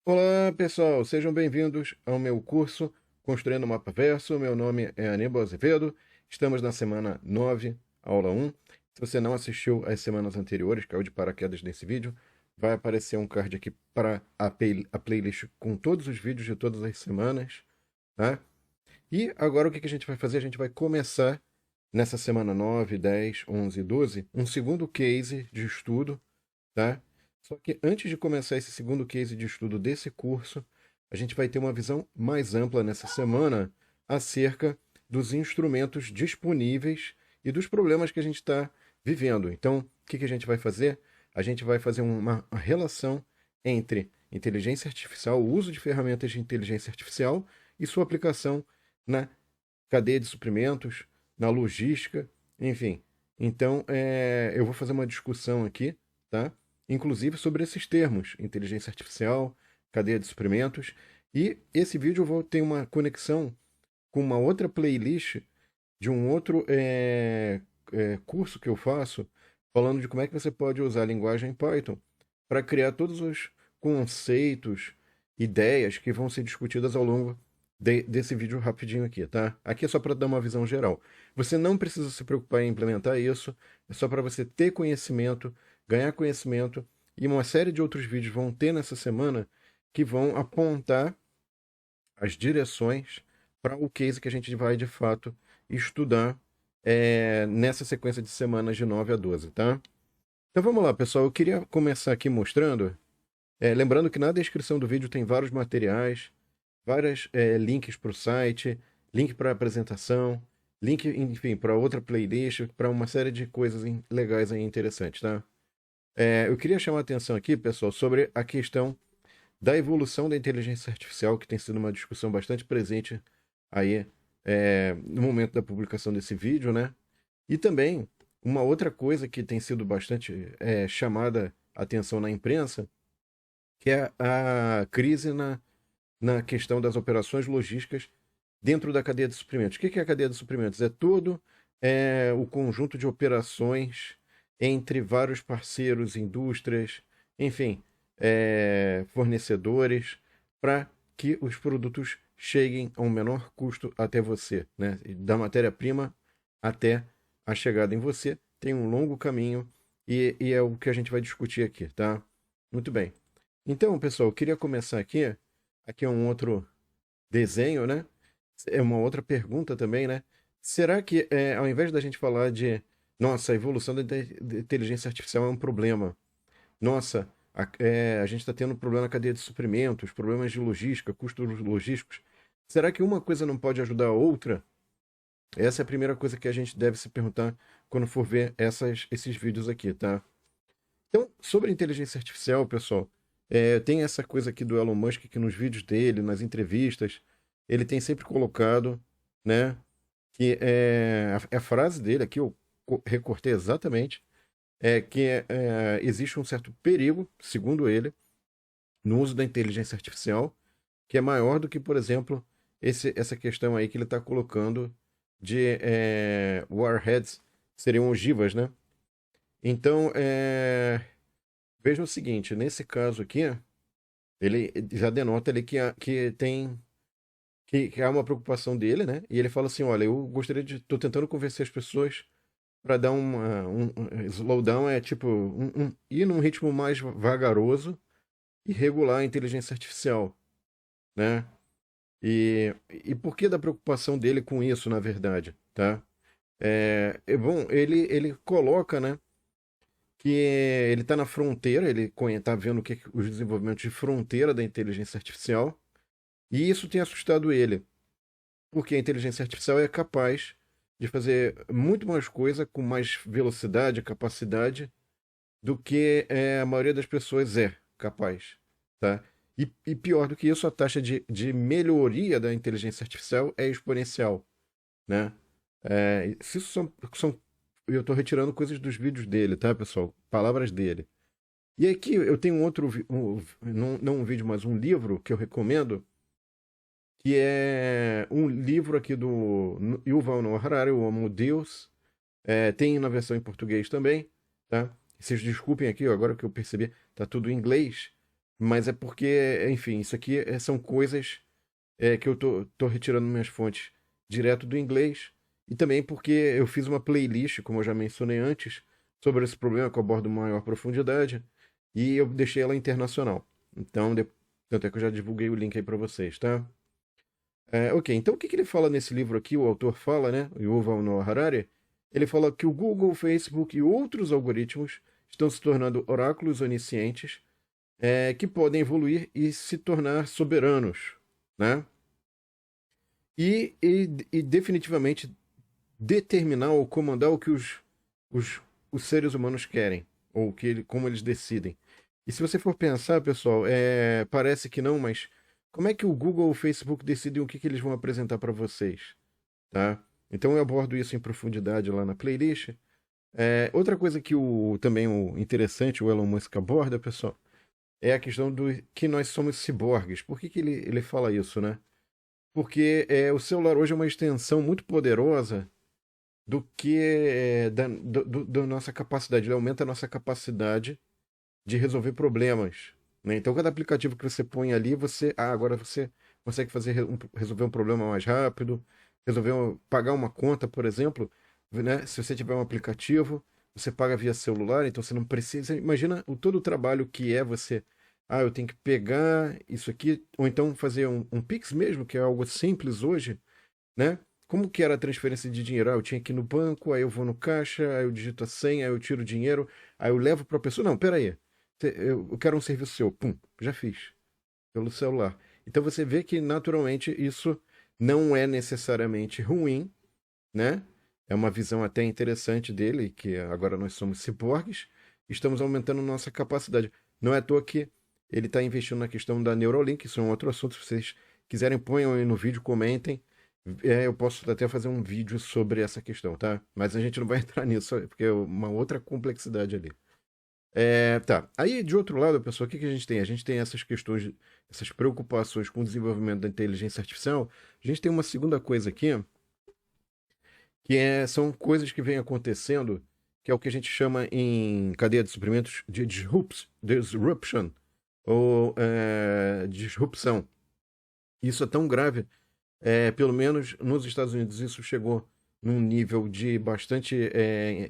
Olá, pessoal, sejam bem-vindos ao meu curso Construindo o Mapa Verso. Meu nome é Aníbal Azevedo. Estamos na semana 9, aula 1. Se você não assistiu às semanas anteriores, caiu de paraquedas nesse vídeo, vai aparecer um card aqui para a playlist com todos os vídeos de todas as semanas, tá? E agora o que a gente vai fazer? A gente vai começar nessa semana 9, 10, 11 e 12 um segundo case de estudo, tá? Só que antes de começar esse segundo case de estudo desse curso, a gente vai ter uma visão mais ampla nessa semana acerca dos instrumentos disponíveis e dos problemas que a gente está vivendo. Então, o que a gente vai fazer? A gente vai fazer uma relação entre inteligência artificial, o uso de ferramentas de inteligência artificial e sua aplicação na cadeia de suprimentos, na logística, enfim. Então, eu vou fazer uma discussão aqui, tá? Inclusive sobre esses termos, inteligência artificial, cadeia de suprimentos. E esse vídeo eu vou ter uma conexão com uma outra playlist de um outro curso que eu faço, falando de como é que você pode usar a linguagem Python para criar todos os conceitos, ideias que vão ser discutidas ao longo desse vídeo rapidinho aqui, tá? Aqui é só para dar uma visão geral. Você não precisa se preocupar em implementar isso, é só para você ter conhecimento, ganhar conhecimento, e uma série de outros vídeos vão ter nessa semana que vão apontar as direções para o case que a gente vai de fato estudar nessa sequência de semanas de 9 a 12, tá? Então vamos lá, pessoal. Eu queria começar aqui mostrando, lembrando que na descrição do vídeo tem vários materiais, vários links para o site, link para a apresentação, link, enfim, para outra playlist, para uma série de coisas legais e interessantes, tá? Eu queria chamar a atenção aqui, pessoal, sobre a questão da evolução da inteligência artificial, que tem sido uma discussão bastante presente aí no momento da publicação desse vídeo, né? E também uma outra coisa que tem sido bastante chamada atenção na imprensa, que é a crise na questão das operações logísticas dentro da cadeia de suprimentos. O que é a cadeia de suprimentos? É todo o conjunto de operações entre vários parceiros, indústrias, enfim, fornecedores, para que os produtos cheguem a um menor custo até você, né? Da matéria-prima até a chegada em você. Tem um longo caminho e é o que a gente vai discutir aqui, tá? Muito bem. Então, pessoal, eu queria começar aqui. Aqui é um outro desenho, né? É uma outra pergunta também, né? Será que, ao invés da gente falar de, nossa, a evolução da inteligência artificial é um problema, nossa, a gente está tendo problema na cadeia de suprimentos, problemas de logística, custos logísticos, será que uma coisa não pode ajudar a outra? Essa é a primeira coisa que a gente deve se perguntar quando for ver esses vídeos aqui, tá? Então, sobre inteligência artificial, pessoal, tem essa coisa aqui do Elon Musk que nos vídeos dele, nas entrevistas, ele tem sempre colocado, né, que a frase dele aqui, eu recortei exatamente, que existe um certo perigo, segundo ele, no uso da inteligência artificial, que é maior do que, por exemplo, essa questão aí que ele está colocando de warheads, seriam ogivas, né? Então, veja o seguinte, nesse caso aqui, ele já denota ali que tem que há uma preocupação dele, né? E ele fala assim, olha, eu gostaria de, tô tentando convencer as pessoas para dar um slowdown, é tipo ir num ritmo mais vagaroso e regular a inteligência artificial, né? E por que da preocupação dele com isso, na verdade, tá? Bom, ele coloca, né, que ele está na fronteira, ele está vendo os desenvolvimentos de fronteira da inteligência artificial, e isso tem assustado ele, porque a inteligência artificial é capaz de fazer muito mais coisa com mais velocidade, capacidade, do que a maioria das pessoas é capaz, tá? E pior do que isso, a taxa de melhoria da inteligência artificial é exponencial, né? Se isso eu estou retirando coisas dos vídeos dele, tá, pessoal? Palavras dele. E aqui eu tenho um outro, não um vídeo, mas um livro que eu recomendo, que é um livro aqui do Yuval Noah Harari, O Homo Deus. Tem na versão em português também, tá? Vocês desculpem aqui, agora que eu percebi, tá tudo em inglês, mas é porque, enfim, isso aqui são coisas que eu tô retirando minhas fontes direto do inglês, e também porque eu fiz uma playlist, como eu já mencionei antes, sobre esse problema que eu abordo maior profundidade, e eu deixei ela internacional. Então, tanto é que eu já divulguei o link aí para vocês, tá? Ok, então o que que ele fala nesse livro aqui? O autor fala, né? Yuval Noah Harari. Ele fala que o Google, o Facebook e outros algoritmos estão se tornando oráculos oniscientes que podem evoluir e se tornar soberanos, né? E definitivamente determinar ou comandar o que os, os seres humanos querem, ou como eles decidem. E se você for pensar, pessoal, parece que não, mas como é que o Google ou o Facebook decidem o que eles vão apresentar para vocês? Tá? Então eu abordo isso em profundidade lá na playlist. Outra coisa que também o interessante, o Elon Musk aborda, pessoal, é a questão do que nós somos ciborgues. Por que ele fala isso, né? Porque o celular hoje é uma extensão muito poderosa do que da nossa capacidade. Ele aumenta a nossa capacidade de resolver problemas. Né? Então, cada aplicativo que você põe ali, agora você consegue resolver um problema mais rápido, pagar uma conta, por exemplo, né? Se você tiver um aplicativo, você paga via celular, então você não precisa. Imagina todo o trabalho que é você. Ah, eu tenho que pegar isso aqui, ou então fazer um Pix mesmo, que é algo simples hoje, né? Como que era a transferência de dinheiro? Ah, eu tinha que ir no banco, aí eu vou no caixa, aí eu digito a senha, aí eu tiro o dinheiro, aí eu levo para a pessoa. Não, peraí. Eu quero um serviço seu. Pum, já fiz. Pelo celular. Então você vê que naturalmente isso não é necessariamente ruim, né? É uma visão até interessante dele, que agora nós somos ciborgues, estamos aumentando nossa capacidade. Não é à toa que ele está investindo na questão da Neuralink, isso é um outro assunto. Se vocês quiserem, ponham aí no vídeo, comentem. Eu posso até fazer um vídeo sobre essa questão, tá? Mas a gente não vai entrar nisso, porque é uma outra complexidade ali. Tá. Aí, de outro lado, pessoal, o que que a gente tem? A gente tem essas questões, essas preocupações com o desenvolvimento da inteligência artificial. A gente tem uma segunda coisa aqui, são coisas que vêm acontecendo, que é o que a gente chama em cadeia de suprimentos de disruption, ou disrupção. Isso é tão grave, pelo menos nos Estados Unidos, isso chegou num nível de bastante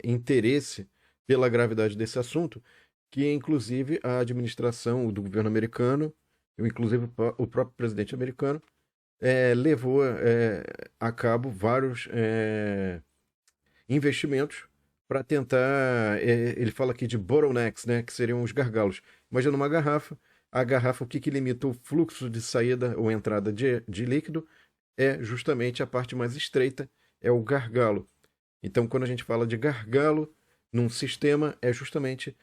interesse pela gravidade desse assunto, que inclusive a administração do governo americano, inclusive o próprio presidente americano, levou a cabo vários investimentos para tentar. Ele fala aqui de bottlenecks, né, que seriam os gargalos. Imagina uma garrafa. A garrafa, o que limita o fluxo de saída ou entrada de líquido é justamente a parte mais estreita, é o gargalo. Então, quando a gente fala de gargalo num sistema, é justamente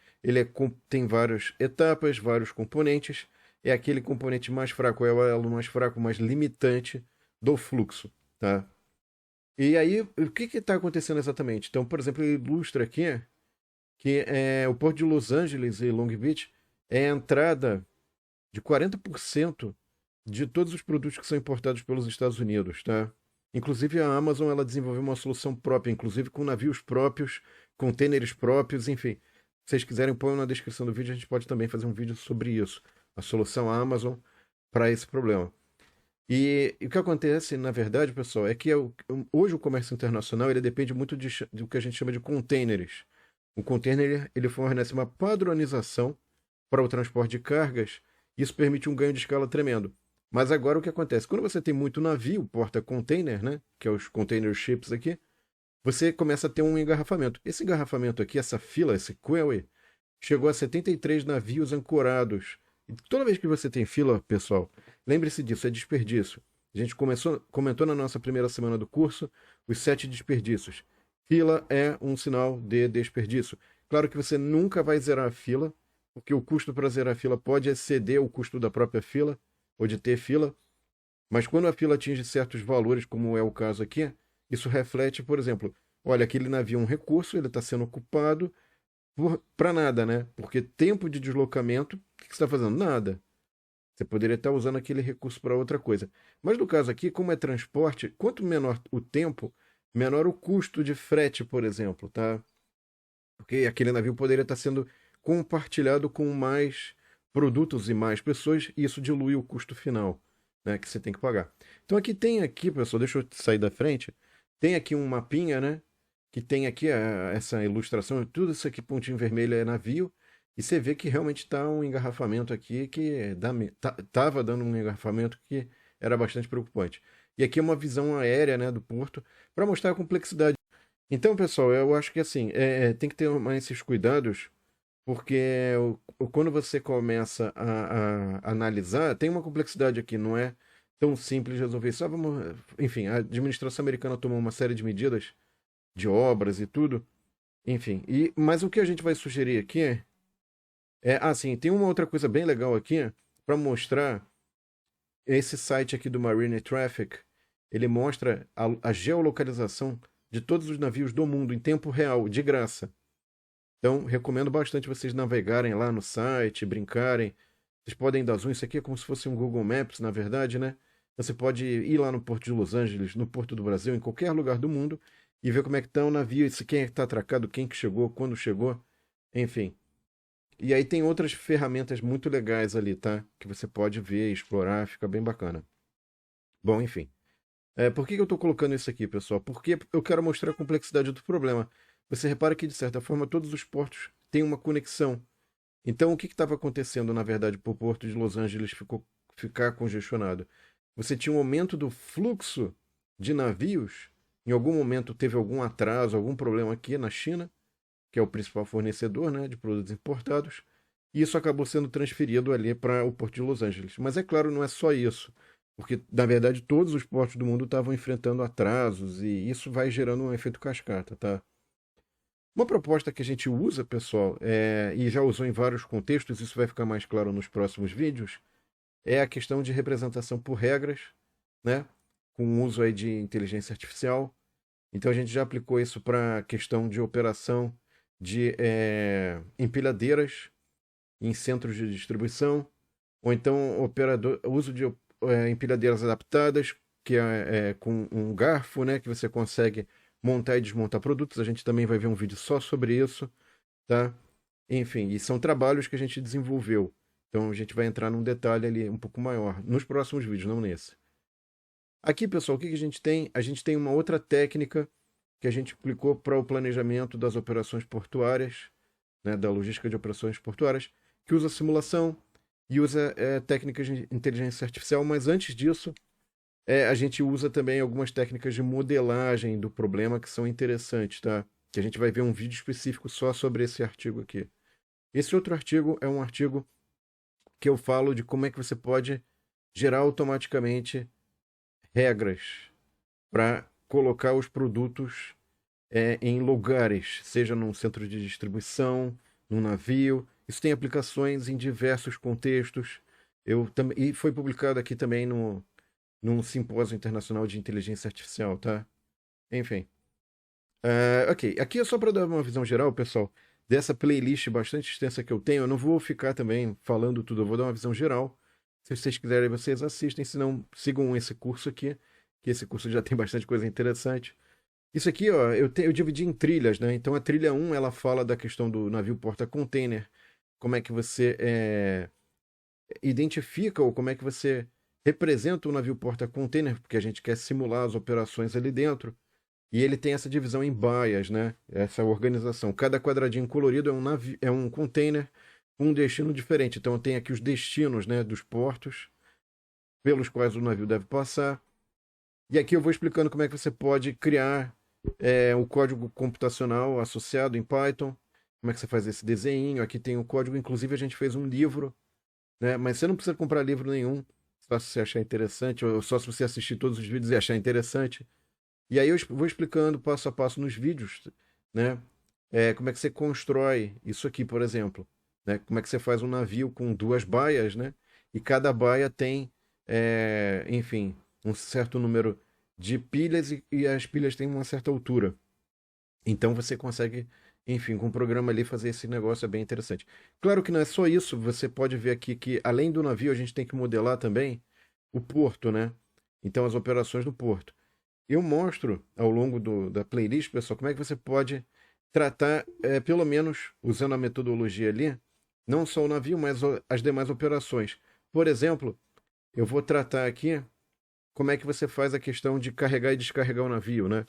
tem várias etapas, vários componentes. É aquele componente mais fraco, é o elo mais fraco, mais limitante do fluxo, tá? E aí, o que está acontecendo exatamente? Então, por exemplo, ele ilustra aqui que o Porto de Los Angeles e Long Beach é a entrada de 40% de todos os produtos que são importados pelos Estados Unidos, tá? Inclusive a Amazon ela desenvolveu uma solução própria, inclusive com navios próprios, containers próprios, enfim. Se vocês quiserem, põe na descrição do vídeo, a gente pode também fazer um vídeo sobre isso. A solução Amazon para esse problema. E o que acontece, na verdade, pessoal, é que hoje o comércio internacional ele depende muito do que a gente chama de containers. O container ele fornece uma padronização para o transporte de cargas. Isso permite um ganho de escala tremendo. Mas agora o que acontece? Quando você tem muito navio, porta-container, né? Que é os container ships aqui, você começa a ter um engarrafamento. Esse engarrafamento aqui, essa fila, esse queue, chegou a 73 navios ancorados. E toda vez que você tem fila, pessoal, lembre-se disso, é desperdício. A gente comentou na nossa primeira semana do curso os 7 desperdícios. Fila é um sinal de desperdício. Claro que você nunca vai zerar a fila, porque o custo para zerar a fila pode exceder o custo da própria fila, ou de ter fila, mas quando a fila atinge certos valores, como é o caso aqui, isso reflete, por exemplo, olha, aquele navio é um recurso, ele está sendo ocupado para nada, né? Porque tempo de deslocamento, o que você está fazendo? Nada. Você poderia estar usando aquele recurso para outra coisa. Mas no caso aqui, como é transporte, quanto menor o tempo, menor o custo de frete, por exemplo, tá? Porque aquele navio poderia estar sendo compartilhado com mais produtos e mais pessoas, e isso dilui o custo final, né, que você tem que pagar. Então aqui, pessoal, deixa eu sair da frente, tem aqui um mapinha, né, que tem aqui essa ilustração, tudo isso aqui pontinho vermelho é navio, e você vê que realmente está um engarrafamento aqui que estava dando um engarrafamento que era bastante preocupante. E aqui é uma visão aérea, né, do porto para mostrar a complexidade. Então, pessoal, eu acho que assim, tem que ter mais esses cuidados, porque quando você começa a analisar, tem uma complexidade aqui, não é tão simples de resolver. Só vamos, enfim, a administração americana tomou uma série de medidas de obras e tudo, enfim. Mas o que a gente vai sugerir aqui assim, tem uma outra coisa bem legal aqui para mostrar esse site aqui do Marine Traffic. Ele mostra a geolocalização de todos os navios do mundo em tempo real, de graça. Então, recomendo bastante vocês navegarem lá no site, brincarem. Vocês podem dar zoom. Isso aqui é como se fosse um Google Maps, na verdade, né? Você pode ir lá no Porto de Los Angeles, no Porto do Brasil, em qualquer lugar do mundo e ver como é que está o navio, quem é que está atracado, quem que chegou, quando chegou, enfim. E aí tem outras ferramentas muito legais ali, tá? Que você pode ver, explorar, fica bem bacana. Bom, enfim. Por que eu estou colocando isso aqui, pessoal? Porque eu quero mostrar a complexidade do problema. Você repara que, de certa forma, todos os portos têm uma conexão. Então, o que estava acontecendo, na verdade, para o porto de Los Angeles ficar congestionado? Você tinha um aumento do fluxo de navios. Em algum momento teve algum atraso, algum problema aqui na China, que é o principal fornecedor, né, de produtos importados. E isso acabou sendo transferido ali para o porto de Los Angeles. Mas é claro, não é só isso. Porque, na verdade, todos os portos do mundo estavam enfrentando atrasos e isso vai gerando um efeito cascata, tá? Uma proposta que a gente usa, pessoal, e já usou em vários contextos, isso vai ficar mais claro nos próximos vídeos, é a questão de representação por regras, né? Com o uso aí de inteligência artificial. Então a gente já aplicou isso para a questão de operação de empilhadeiras em centros de distribuição, ou então uso de empilhadeiras adaptadas, que é com um garfo, né, que você consegue montar e desmontar produtos. A gente também vai ver um vídeo só sobre isso, tá? Enfim, e são trabalhos que a gente desenvolveu. Então a gente vai entrar num detalhe ali um pouco maior nos próximos vídeos, não nesse. Aqui, pessoal, o que a gente tem? A gente tem uma outra técnica que a gente aplicou para o planejamento das operações portuárias, né, da logística de operações portuárias, que usa simulação e usa técnicas de inteligência artificial, mas antes disso, a gente usa também algumas técnicas de modelagem do problema que são interessantes, tá? Que a gente vai ver um vídeo específico só sobre esse artigo aqui. Esse outro artigo é um artigo que eu falo de como é que você pode gerar automaticamente regras para colocar os produtos em lugares, seja num centro de distribuição, num navio. Isso tem aplicações em diversos contextos. E foi publicado aqui também num simpósio internacional de inteligência artificial, tá? Enfim. Ok, aqui é só para dar uma visão geral, pessoal, dessa playlist bastante extensa que eu tenho. Eu não vou ficar também falando tudo, eu vou dar uma visão geral. Se vocês quiserem, vocês assistem, se não, sigam esse curso aqui, que esse curso já tem bastante coisa interessante. Isso aqui, ó, eu dividi em trilhas, né? Então a trilha 1, ela fala da questão do navio porta-container, como é que você identifica ou como é que você representa o navio porta-container, porque a gente quer simular as operações ali dentro. E ele tem essa divisão em baias, né? Essa organização. Cada quadradinho colorido é um container com um destino diferente. Então tem aqui os destinos, né, dos portos pelos quais o navio deve passar. E aqui eu vou explicando como é que você pode criar o código computacional associado em Python. Como é que você faz esse desenho? Aqui tem o código. Inclusive a gente fez um livro, né? Mas você não precisa comprar livro nenhum. Só se você achar interessante, ou só se você assistir todos os vídeos e achar interessante. E aí eu vou explicando passo a passo nos vídeos, né? Como é que você constrói isso aqui, por exemplo. Né? Como é que você faz um navio com duas baias, né? E cada baia tem, enfim, um certo número de pilhas e as pilhas têm uma certa altura. Então você consegue, enfim, com o programa ali fazer esse negócio é bem interessante. Claro que não é só isso, você pode ver aqui que além do navio a gente tem que modelar também o porto, né? Então as operações do porto. Eu mostro ao longo da playlist, pessoal, como é que você pode tratar, pelo menos usando a metodologia ali, Não só o navio, mas as demais operações. Por exemplo, eu vou tratar aqui como é que você faz a questão de carregar e descarregar o navio, né?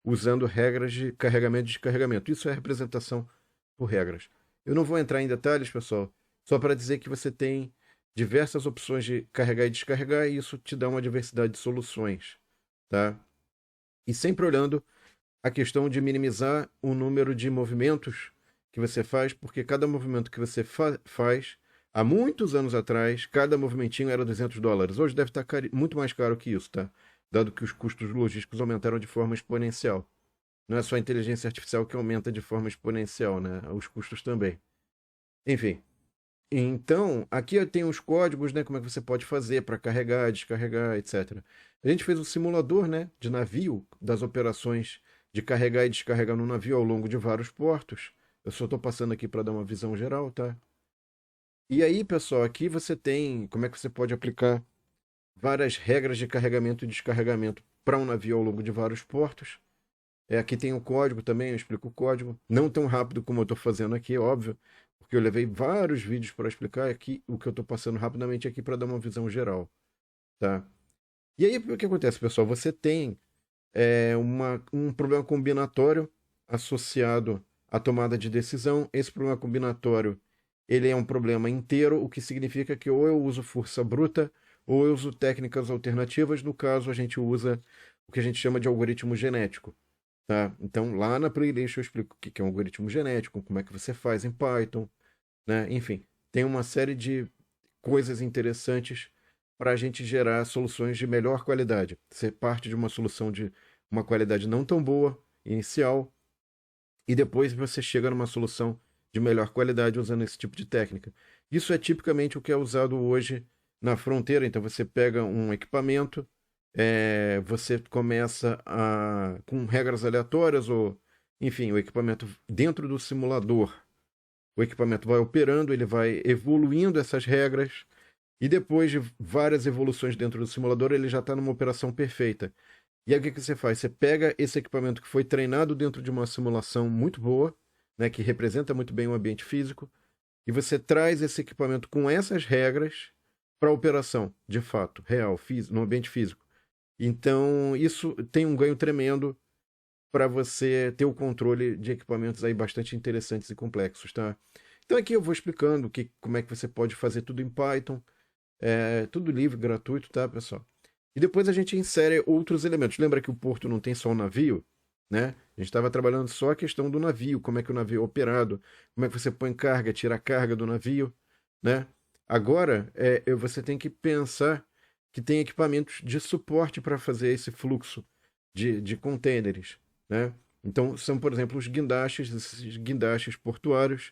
Usando regras de carregamento e descarregamento. Isso é representação por regras. Eu não vou entrar em detalhes, pessoal, só para dizer que você tem diversas opções de carregar e descarregar e isso te dá uma diversidade de soluções, tá? E sempre olhando a questão de minimizar o número de movimentos que você faz, porque cada movimento que você faz, há muitos anos atrás, cada movimentinho era US$ 200. Hoje deve estar muito mais caro que isso, tá? Dado que os custos logísticos aumentaram de forma exponencial. Não é só a inteligência artificial que aumenta de forma exponencial, né? Os custos também. Enfim. Então, aqui eu tenho os códigos, né? Como é que você pode fazer para carregar, descarregar, etc. A gente fez um simulador, né? De navio, das operações de carregar e descarregar no navio ao longo de vários portos. Eu só estou passando aqui para dar uma visão geral, tá? E aí, pessoal, aqui você tem como é que você pode aplicar várias regras de carregamento e descarregamento para um navio ao longo de vários portos. Aqui tem o código também, eu explico o código. Não tão rápido como eu estou fazendo aqui, óbvio, porque eu levei vários vídeos para explicar aqui o que eu estou passando rapidamente aqui para dar uma visão geral, tá? E aí, o que acontece, pessoal? Você tem um problema combinatório associado à tomada de decisão. Esse problema combinatório, ele é um problema inteiro, o que significa que ou eu uso força bruta ou eu uso técnicas alternativas. No caso, a gente usa o que a gente chama de algoritmo genético. Tá? Então, lá na playlist eu explico o que é um algoritmo genético, como é que você faz em Python, né? Enfim, tem uma série de coisas interessantes para a gente gerar soluções de melhor qualidade. Você parte de uma solução de uma qualidade não tão boa, inicial, e depois você chega numa solução de melhor qualidade usando esse tipo de técnica. Isso é tipicamente o que é usado hoje na fronteira. Então você pega um equipamento, você começa com regras aleatórias, ou enfim, o equipamento dentro do simulador. O equipamento vai operando, ele vai evoluindo essas regras, e depois de várias evoluções dentro do simulador, ele já está numa operação perfeita. E aí o que que você faz? Você pega esse equipamento que foi treinado dentro de uma simulação muito boa, né, que representa muito bem o ambiente físico, e você traz esse equipamento com essas regras para a operação, de fato, real, no ambiente físico. Então, isso tem um ganho tremendo para você ter o controle de equipamentos aí bastante interessantes e complexos, tá? Então aqui eu vou explicando como é que você pode fazer tudo em Python, tudo livre, gratuito, tá, pessoal? E depois a gente insere outros elementos. Lembra que o porto não tem só o navio, né? A gente estava trabalhando só a questão do navio, como é que o navio é operado, como é que você põe carga, tira a carga do navio, né? Agora, você tem que pensar que tem equipamentos de suporte para fazer esse fluxo de contêineres, né? Então, são, por exemplo, os guindastes, esses guindastes portuários.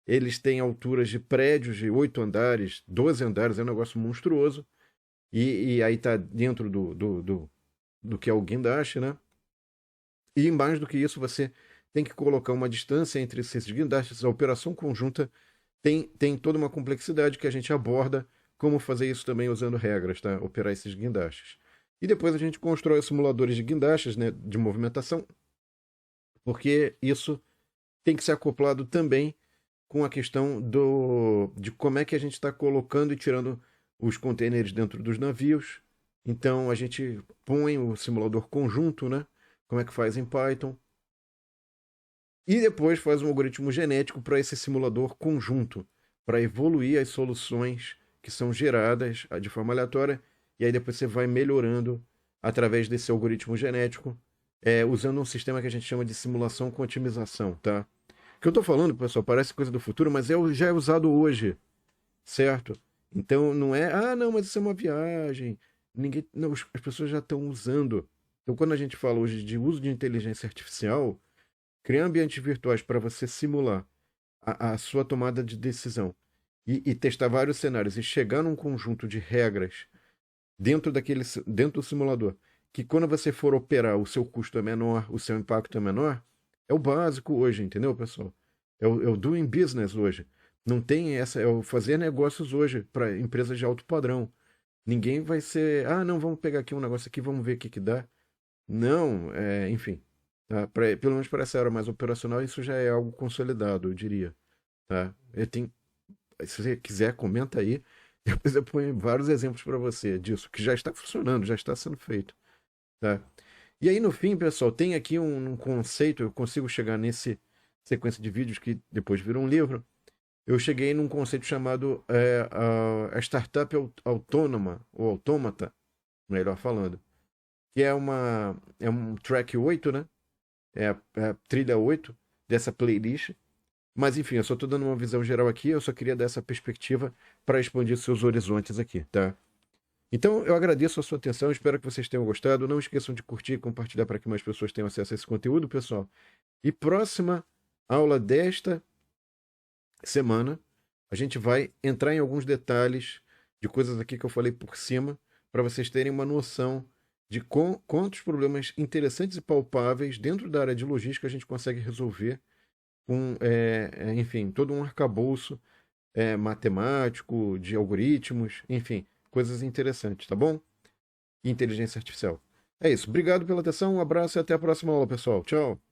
Eles têm alturas de prédios de 8 andares, 12 andares, é um negócio monstruoso. E aí está dentro do que é o guindaste, né? E mais do que isso, você tem que colocar uma distância entre esses guindastes. A operação conjunta tem toda uma complexidade que a gente aborda como fazer isso também usando regras, tá? Operar esses guindastes. E depois a gente constrói simuladores de guindastes, né, de movimentação, porque isso tem que ser acoplado também com a questão de como é que a gente está colocando e tirando os contêineres dentro dos navios. Então a gente põe o simulador conjunto, né? Como é que faz em Python. E depois faz um algoritmo genético para esse simulador conjunto, para evoluir as soluções que são geradas de forma aleatória. E aí depois você vai melhorando através desse algoritmo genético, usando um sistema que a gente chama de simulação com otimização, tá? O que eu estou falando, pessoal, parece coisa do futuro, mas já é usado hoje, certo? Então não é, não, mas isso é uma viagem. Ninguém, não, as pessoas já estão usando. Então quando a gente fala hoje de uso de inteligência artificial, criar ambientes virtuais para você simular a sua tomada de decisão e testar vários cenários e chegar num conjunto de regras dentro do simulador, que quando você for operar, o seu custo é menor, o seu impacto é menor, é o básico hoje, entendeu, pessoal? É o doing business hoje. Não tem essa, é o fazer negócios hoje para empresas de alto padrão. Ninguém vai ser, não, vamos pegar aqui um negócio aqui, vamos ver o que que dá. Não, enfim, tá? Pelo menos para essa área mais operacional, isso já é algo consolidado, eu diria, tá? Se você quiser, comenta aí. Depois eu ponho vários exemplos para você disso, que já está funcionando, já está sendo feito. Tá? E aí, no fim, pessoal, tem aqui um conceito, eu consigo chegar nesse sequência de vídeos que depois virou um livro. Eu cheguei num conceito chamado a startup autônoma, ou autômata, melhor falando, que é um track 8, né? É a trilha 8 dessa playlist. Mas enfim, eu só estou dando uma visão geral aqui, eu só queria dar essa perspectiva para expandir seus horizontes aqui, tá? Então, eu agradeço a sua atenção, espero que vocês tenham gostado. Não esqueçam de curtir e compartilhar para que mais pessoas tenham acesso a esse conteúdo, pessoal. E próxima aula desta semana, a gente vai entrar em alguns detalhes de coisas aqui que eu falei por cima, para vocês terem uma noção de quantos problemas interessantes e palpáveis dentro da área de logística a gente consegue resolver com, enfim, todo um arcabouço matemático, de algoritmos, enfim, coisas interessantes, tá bom? E inteligência artificial. É isso. Obrigado pela atenção, um abraço e até a próxima aula, pessoal. Tchau!